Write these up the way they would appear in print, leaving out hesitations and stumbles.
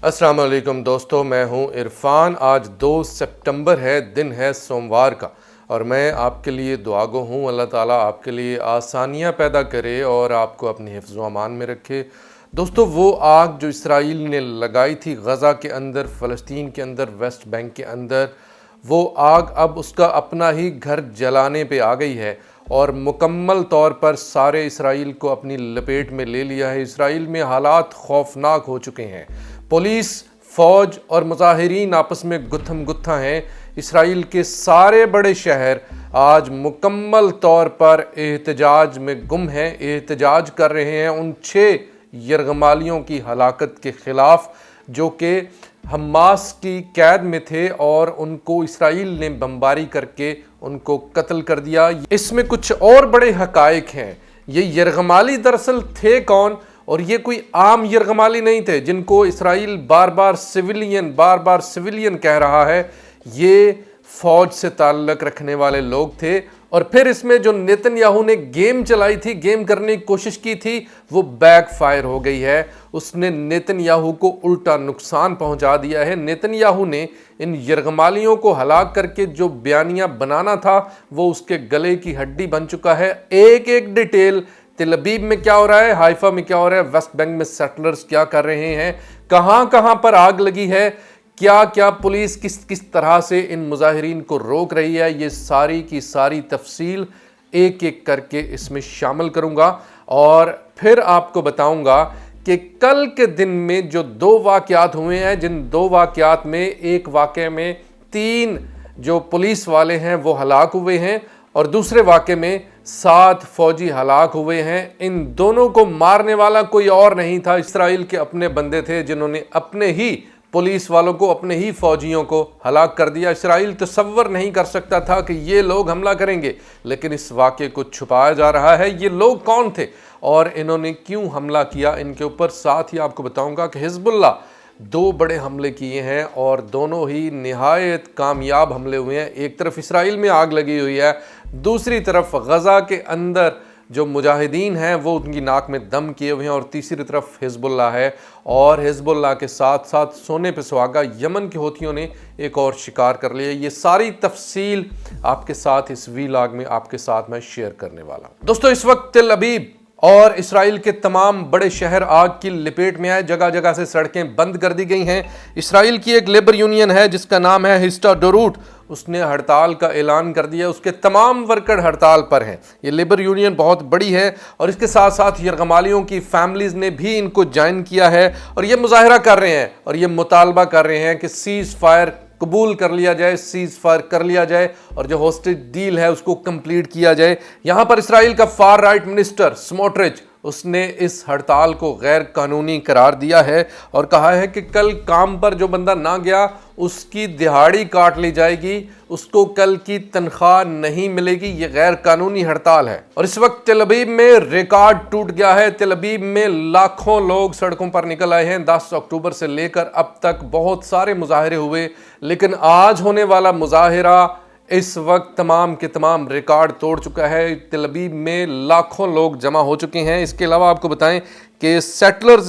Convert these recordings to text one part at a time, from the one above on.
अस्सलाम वालेकुम दोस्तों, मैं हूं इरफान। आज 2 सितंबर है, दिन है सोमवार का, और मैं आपके लिए दुआगो हूं। अल्लाह ताला आपके लिए आसानियां पैदा करे और आपको अपनी हिफ्ज़ व अमान में रखे। दोस्तों, वो आग जो इसराइल ने लगाई थी गज़ा के अंदर, फ़लस्तीन के अंदर, वेस्ट बैंक के अंदर, वो आग अब उसका अपना ही घर जलाने पे आ गई है और मुकम्मल तौर पर सारे इसराइल को अपनी लपेट में ले लिया है। इसराइल में हालात खौफनाक हो चुके हैं। पुलिस, फ़ौज और मुजाहिरीन आपस में गुत्थम गुत्था हैं। इसराइल के सारे बड़े शहर आज मुकम्मल तौर पर एहतजाज में गुम हैं, एहतजाज कर रहे हैं उन 6 यरगमालियों की हलाकत के ख़िलाफ़ जो कि हमास की कैद में थे और उनको इसराइल ने बमबारी करके उनको कत्ल कर दिया। इसमें कुछ और बड़े हकायक हैं। ये यरगमाली दरअसल थे कौन? और ये कोई आम यरगमाली नहीं थे जिनको इसराइल बार बार सिविलियन कह रहा है। ये फ़ौज से ताल्लुक़ रखने वाले लोग थे। और फिर इसमें जो नेतन्याहू ने गेम चलाई थी, गेम करने की कोशिश की थी, वो बैक फायर हो गई है। उसने नेतन्याहू को उल्टा नुकसान पहुंचा दिया है। नेतन्याहू ने इन यरगमालियों को हलाक करके जो बयानिया बनाना था वो उसके गले की हड्डी बन चुका है। एक एक डिटेल, तेल अवीव में क्या हो रहा है, हाइफा में क्या हो रहा है, वेस्ट बैंक में सेटलर्स क्या कर रहे हैं, कहां कहां पर आग लगी है, क्या क्या पुलिस किस तरह से इन मुजाहिरीन को रोक रही है, ये सारी की सारी तफसील एक एक करके इसमें शामिल करूंगा। और फिर आपको बताऊंगा कि कल के दिन में जो 2 वाक़यात हुए हैं, जिन 2 वाक़यात में एक वाक़े में 3 जो पुलिस वाले हैं वो हलाक हुए हैं और दूसरे वाक़े में 7 फौजी हलाक हुए हैं। इन दोनों को मारने वाला कोई और नहीं था, इसराइल के अपने बंदे थे जिन्होंने अपने ही पुलिस वालों को, अपने ही फौजियों को हलाक कर दिया। इसराइल तसव्वुर नहीं कर सकता था कि ये लोग हमला करेंगे, लेकिन इस वाक़े को छुपाया जा रहा है। ये लोग कौन थे और इन्होंने क्यों हमला किया इनके ऊपर। साथ ही आपको बताऊंगा कि हिज़्बुल्लाह 2 बड़े हमले किए हैं और दोनों ही निहायत कामयाब हमले हुए हैं। एक तरफ इसराइल में आग लगी हुई है, दूसरी तरफ गज़ा के अंदर जो मुजाहिदीन हैं वो उनकी नाक में दम किए हुए हैं, और तीसरी तरफ हिज़्बुल्लाह है। और हिज़्बुल्लाह के साथ साथ सोने पे सुहागा यमन के हौथियों ने एक और शिकार कर लिया। ये सारी तफसील आपके साथ इस वीलॉग में आपके साथ मैं शेयर करने वाला हूँ। दोस्तों, इस वक्त तेल अवीव और इसराइल के तमाम बड़े शहर आग की लपेट में आए। जगह जगह से सड़कें बंद कर दी गई हैं। इसराइल की एक लेबर यूनियन है जिसका नाम है हिस्टाडोरूट, उसने हड़ताल का ऐलान कर दिया। उसके तमाम वर्कर हड़ताल पर हैं। ये लेबर यूनियन बहुत बड़ी है और इसके साथ साथ यरगमालियों की फैमिलीज़ ने भी इनको ज्वाइन किया है और ये मुजाहरा कर रहे हैं और ये मुतालबा कर रहे हैं कि सीज़ फायर कबूल कर लिया जाए, सीज़ फायर कर लिया जाए और जो होस्टेज डील है उसको कंप्लीट किया जाए। यहाँ पर इसराइल का फार राइट मिनिस्टर स्मोट्रिच, उसने इस हड़ताल को गैर कानूनी करार दिया है और कहा है कि कल काम पर जो बंदा ना गया उसकी दिहाड़ी काट ली जाएगी, उसको कल की तनख्वाह नहीं मिलेगी। ये गैर कानूनी हड़ताल है। और इस वक्त तेल अवीव में रिकॉर्ड टूट गया है। तेल अवीव में लाखों लोग सड़कों पर निकल आए हैं। 10 अक्टूबर से लेकर अब तक बहुत सारे मुजाहरे हुए, लेकिन आज होने वाला मुजाहरा इस वक्त तमाम के तमाम रिकॉर्ड तोड़ चुका है। तेल अवीव में लाखों लोग जमा हो चुके हैं। इसके अलावा आपको बताएं कि सेटलर्स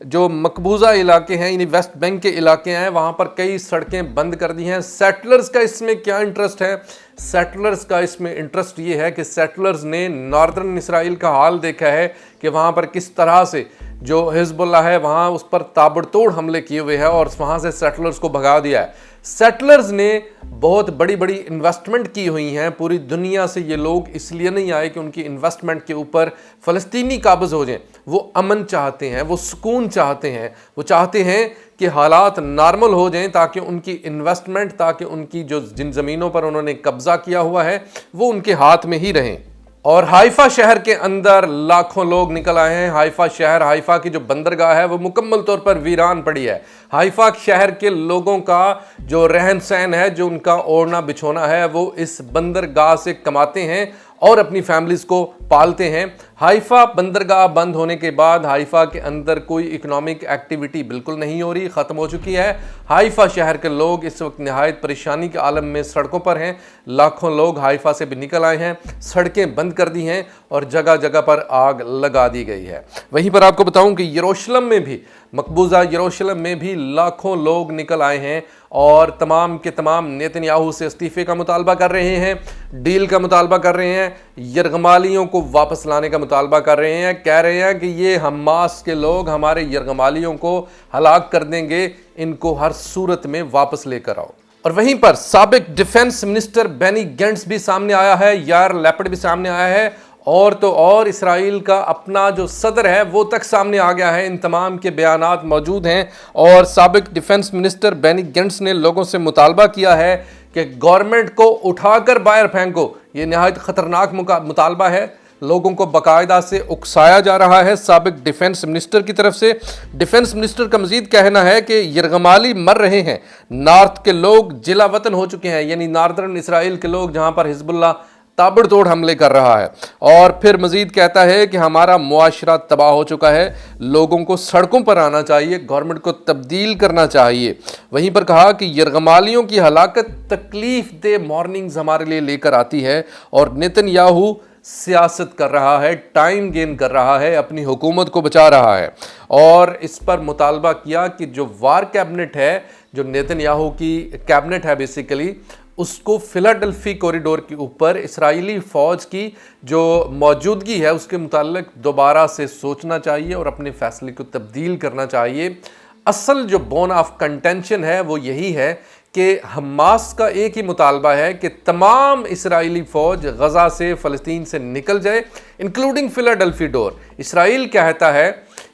जो मकबूजा इलाके हैं, यानी वेस्ट बैंक के इलाके हैं, वहाँ पर कई सड़कें बंद कर दी हैं। सेटलर्स का इसमें क्या इंटरेस्ट है? सेटलर्स का इसमें इंटरेस्ट ये है कि सेटलर्स ने नॉर्दर्न इसराइल का हाल देखा है कि वहाँ पर किस तरह से जो हिज़्बुल्लाह है वहाँ उस पर ताबड़तोड़ हमले किए हुए हैं और वहाँ से सेटलर्स को भगा दिया है। सेटलर्स ने बहुत बड़ी बड़ी इन्वेस्टमेंट की हुई हैं। पूरी दुनिया से ये लोग इसलिए नहीं आए कि उनकी इन्वेस्टमेंट के ऊपर फ़लस्तीनी काबिज़ हो जाएं। वो अमन चाहते हैं, वो सुकून चाहते हैं, वो चाहते हैं कि हालात नॉर्मल हो जाएं ताकि उनकी इन्वेस्टमेंट, ताकि उनकी जो जिन ज़मीनों पर उन्होंने कब्ज़ा किया हुआ है वो उनके हाथ में ही रहें। और हाइफा शहर के अंदर लाखों लोग निकल आए हैं। हाइफा शहर, हाइफा की जो बंदरगाह है वो मुकम्मल तौर पर वीरान पड़ी है। हाइफा शहर के लोगों का जो रहन सहन है, जो उनका ओढ़ना बिछोना है, वो इस बंदरगाह से कमाते हैं और अपनी फैमिलीज़ को पालते हैं। हाइफा बंदरगाह बंद होने के बाद हाइफा के अंदर कोई इकोनॉमिक एक्टिविटी बिल्कुल नहीं हो रही, ख़त्म हो चुकी है। हाइफा शहर के लोग इस वक्त नहायत परेशानी के आलम में सड़कों पर हैं। लाखों लोग हाइफा से भी निकल आए हैं, सड़कें बंद कर दी हैं और जगह जगह पर आग लगा दी गई है। वहीं पर आपको बताऊं कि यरूशलेम में भी, मकबूजा यरूशलेम में भी लाखों लोग निकल आए हैं और तमाम के तमाम नेतन्याहू से इस्तीफे का मुतालबा कर रहे हैं, डील का मुतालबा कर रहे हैं, यरगमालियों को वापस लाने का मुतालबा कर रहे हैं। कह रहे हैं कि ये हमास के लोग हमारे यरगमालियों को हलाक कर देंगे, इनको हर सूरत में वापस लेकर आओ। और वहीं पर साबिक डिफेंस मिनिस्टर बेनी गेंट्स भी सामने आया है, यार लैपिड भी सामने आया है, और तो और इसराइल का अपना जो सदर है वो तक सामने आ गया है। इन तमाम के बयानात मौजूद हैं और साबिक डिफेंस मिनिस्टर बेनी गेंट्स ने लोगों से मुतालबा किया है कि गवर्नमेंट को उठाकर बाहर फेंको। ये नहायत ख़तरनाक मुतालबा है, लोगों को बाकायदा से उकसाया जा रहा है साबिक डिफेंस मिनिस्टर की तरफ से। डिफेंस मिनिस्टर का मजीद कहना है कि यरगमाली मर रहे हैं, नॉर्थ के लोग जिला वतन हो चुके हैं, यानी नॉर्दर्न इसराइल के लोग जहां पर हिजबुल्लाह ताबड़तोड़ हमले कर रहा है। और फिर मजीद कहता है कि हमारा मुआशरा तबाह हो चुका है, लोगों को सड़कों पर आना चाहिए, गवर्नमेंट को तब्दील करना चाहिए। वहीं पर कहा कि यरगमालियों की हलाकत तकलीफ दे मॉर्निंग्स हमारे लिए लेकर आती है और नेतन्याहू सियासत कर रहा है, टाइम गेन कर रहा है, अपनी हुकूमत को बचा रहा है। और इस पर मुतालबा किया कि जो वार कैबिनेट है, जो नेतन्याहू की कैबिनेट है बेसिकली, उसको फिलाडेल्फी कॉरिडोर के ऊपर इसराइली फ़ौज की जो मौजूदगी है उसके मुताल्लिक दोबारा से सोचना चाहिए और अपने फ़ैसले को तब्दील करना चाहिए। असल जो बोन ऑफ कंटेंशन है वो यही है कि हमास का एक ही मुतालबा है कि तमाम इसराइली फ़ौज गज़ा से, फ़लस्तीन से निकल जाए, इंक्लूडिंग फिलाडेल्फी डोर। इसराइल कहता है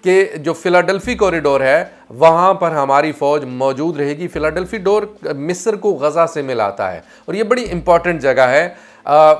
कि जो फिलाडेल्फी कॉरिडोर है वहाँ पर हमारी फ़ौज मौजूद रहेगी। फिलाडेल्फी डोर मिस्र को गज़ा से मिलाता है और ये बड़ी इंपॉर्टेंट जगह है।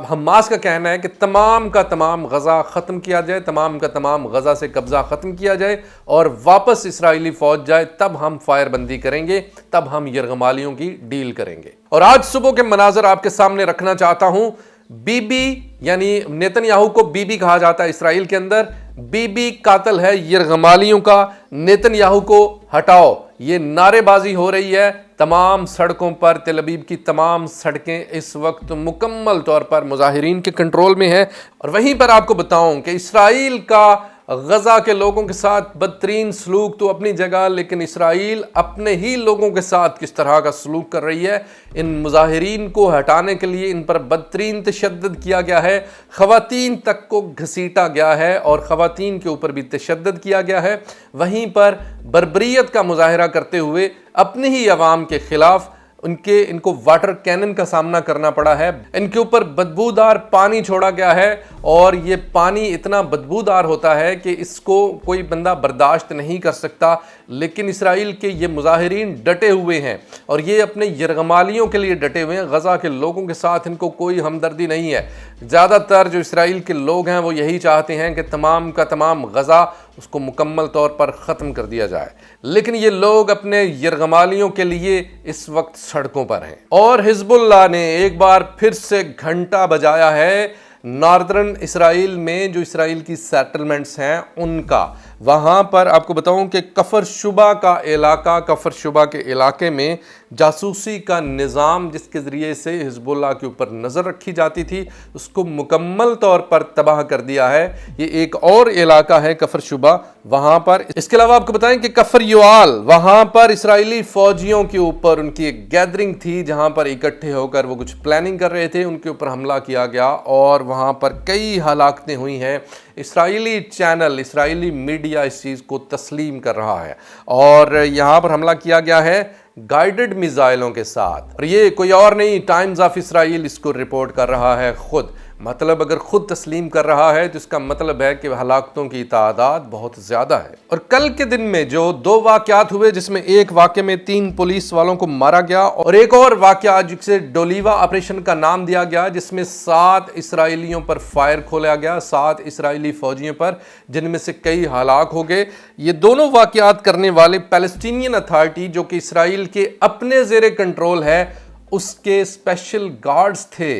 हमास का कहना है कि तमाम का तमाम गज़ा ख़त्म किया जाए, तमाम का तमाम गज़ा से कब्ज़ा ख़त्म किया जाए और वापस इसराइली फ़ौज जाए, तब हम फायरबंदी करेंगे, तब हम यरगमालियों की डील करेंगे। और आज सुबह के मनाजर आपके सामने रखना चाहता हूँ। बीबी यानी नेतन्याहू को बीबी कहा जाता है इसराइल के अंदर, बीबी कातिल है यरगमालियों का, नेतन्याहू को हटाओ, ये नारेबाजी हो रही है तमाम सड़कों पर। तेल अवीव की तमाम सड़कें इस वक्त मुकम्मल तौर पर मुजाहिरीन के कंट्रोल में है। और वहीं पर आपको बताऊं कि इसराइल का गज़ा के लोगों के साथ बदतरीन सलूक तो अपनी जगह, लेकिन इसराइल अपने ही लोगों के साथ किस तरह का सलूक कर रही है। इन मुजाहिरीन को हटाने के लिए इन पर बदतरीन तशद्दुद किया गया है, ख़वातीन तक को घसीटा गया है और ख़वातीन के ऊपर भी तशद्दुद किया गया है। वहीं पर बर्बरियत का मुजाहरा करते हुए अपनी ही अवाम के ख़िलाफ़ इनको वाटर कैनन का सामना करना पड़ा है। इनके ऊपर बदबूदार पानी छोड़ा गया है और ये पानी इतना बदबूदार होता है कि इसको कोई बंदा बर्दाश्त नहीं कर सकता। लेकिन इसराइल के ये मुजाहिरीन डटे हुए हैं और ये अपने यरगमालियों के लिए डटे हुए हैं, गज़ा के लोगों के साथ इनको कोई हमदर्दी नहीं है। ज़्यादातर जो इसराइल के लोग हैं वो यही चाहते हैं कि तमाम का तमाम गज़ा उसको मुकम्मल तौर पर ख़त्म कर दिया जाए, लेकिन ये लोग अपने यरगमालियों के लिए इस वक्त सड़कों पर हैं। और हिजबुल्लाह ने एक बार फिर से घंटा बजाया है नॉर्दर्न इसराइल में, जो इसराइल की सेटलमेंट्स हैं उनका। वहाँ पर आपको बताऊं कि कफ़र शुबा का इलाका, कफ़र शुबा के इलाके में जासूसी का निज़ाम जिसके ज़रिए से हिजबुल्लाह के ऊपर नज़र रखी जाती थी, उसको मुकम्मल तौर पर तबाह कर दिया है। ये एक और इलाका है कफ़र शुबा वहाँ पर। इसके अलावा आपको बताएं कि कफ़र युआल, वहाँ पर इसराइली फ़ौजियों के ऊपर उनकी एक गैदरिंग थी जहाँ पर इकट्ठे होकर वो कुछ प्लानिंग कर रहे थे, उनके ऊपर हमला किया गया और वहाँ पर कई हलाकतें हुई हैं। इसराइली चैनल, इसराइली मीडिया इस चीज़ को तस्लीम कर रहा है और यहाँ पर हमला किया गया है गाइडेड मिसाइलों के साथ। और ये कोई और नहीं, टाइम्स ऑफ इसराइल इसको रिपोर्ट कर रहा है खुद। मतलब अगर खुद तस्लीम कर रहा है तो इसका मतलब है कि हलाकतों की तादाद बहुत ज़्यादा है। और कल के दिन में जो 2 वाक़यात हुए, जिसमें एक वाक़े में 3 पुलिस वालों को मारा गया और एक और वाक़या जिसे डोलीवा ऑपरेशन का नाम दिया गया, जिसमें 7 इसराइलियों पर फायर खोला गया, 7 इसराइली फ़ौजियों पर, जिनमें से कई हलाक हो गए। ये दोनों वाक़यात करने वाले पैलेस्टीनियन अथॉरिटी जो कि इसराइल के अपने ज़ेरे कंट्रोल है, उसके स्पेशल गार्ड्स थे।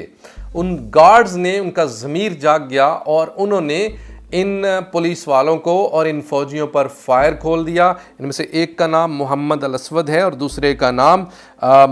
उन गार्ड्स ने, उनका ज़मीर जाग गया और उन्होंने ان پولیس والوں کو اور ان فوجیوں پر فائر کھول دیا۔ ان میں سے ایک کا نام محمد الاسود ہے اور دوسرے کا نام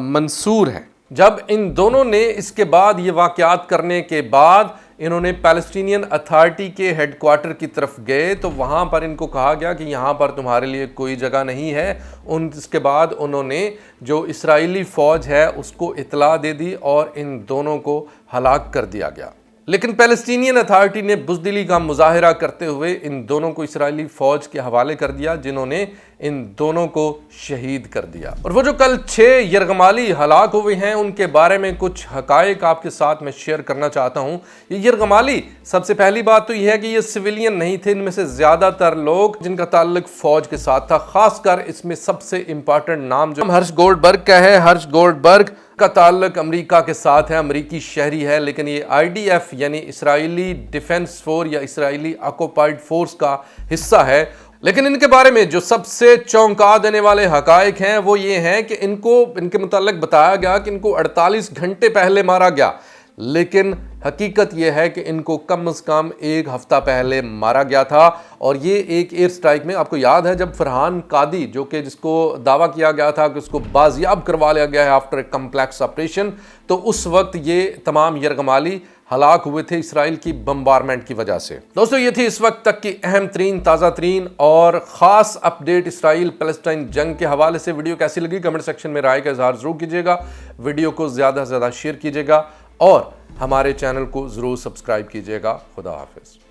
منصور ہے۔ جب ان دونوں نے اس کے بعد یہ واقعات کرنے کے بعد انہوں نے پیلسٹینین اتھارٹی کے ہیڈ کوارٹر کی طرف گئے تو وہاں پر ان کو کہا گیا کہ یہاں پر تمہارے لیے کوئی جگہ نہیں ہے۔ اس کے بعد انہوں نے جو اسرائیلی فوج ہے اس کو اطلاع دے دی اور ان دونوں کو ہلاک کر دیا گیا۔ لیکن پیلسٹینین اتھارٹی نے بزدلی کا مظاہرہ کرتے ہوئے ان دونوں کو اسرائیلی فوج کے حوالے کر دیا، جنہوں نے ان دونوں کو شہید کر دیا۔ اور وہ جو کل 6 یرغمالی ہلاک ہوئے ہیں ان کے بارے میں کچھ حقائق آپ کے ساتھ میں شیئر کرنا چاہتا ہوں۔ یہ یرغمالی، سب سے پہلی بات تو یہ ہے کہ یہ سویلین نہیں تھے۔ ان میں سے زیادہ تر لوگ جن کا تعلق فوج کے ساتھ تھا، خاص کر اس میں سب سے امپارٹنٹ نام جو ہرش گولڈ برگ کا ہے۔ ہرش گولڈ برگ کا تعلق امریکہ کے ساتھ ہے، امریکی شہری ہے، لیکن یہ IDF یعنی اسرائیلی ڈیفنس فورس یا اسرائیلی آکوپائیڈ فورس کا حصہ ہے۔ لیکن ان کے بارے میں جو سب سے چونکا دینے والے حقائق ہیں وہ یہ ہیں کہ ان کے متعلق بتایا گیا کہ ان کو 48 گھنٹے پہلے مارا گیا، لیکن حقیقت یہ ہے کہ ان کو کم از کم 1 ہفتہ پہلے مارا گیا تھا۔ اور یہ ایک ایئر سٹرائک میں، آپ کو یاد ہے جب فرحان قادی جو کہ جس کو دعویٰ کیا گیا تھا کہ اس کو بازیاب کروا لیا گیا ہے آفٹر کمپلیکس آپریشن، تو اس وقت یہ تمام یرغمالی ہلاک ہوئے تھے اسرائیل کی بمبارمنٹ کی وجہ سے۔ دوستو یہ تھی اس وقت تک کی اہم ترین، تازہ ترین اور خاص اپڈیٹ اسرائیل فلسطین جنگ کے حوالے سے۔ ویڈیو کیسی لگی کمنٹ سیکشن میں رائے کا اظہار ضرور کیجیے گا، ویڈیو کو زیادہ سے زیادہ شیئر کیجیے گا اور ہمارے چینل کو ضرور سبسکرائب کیجیے گا۔ خدا حافظ۔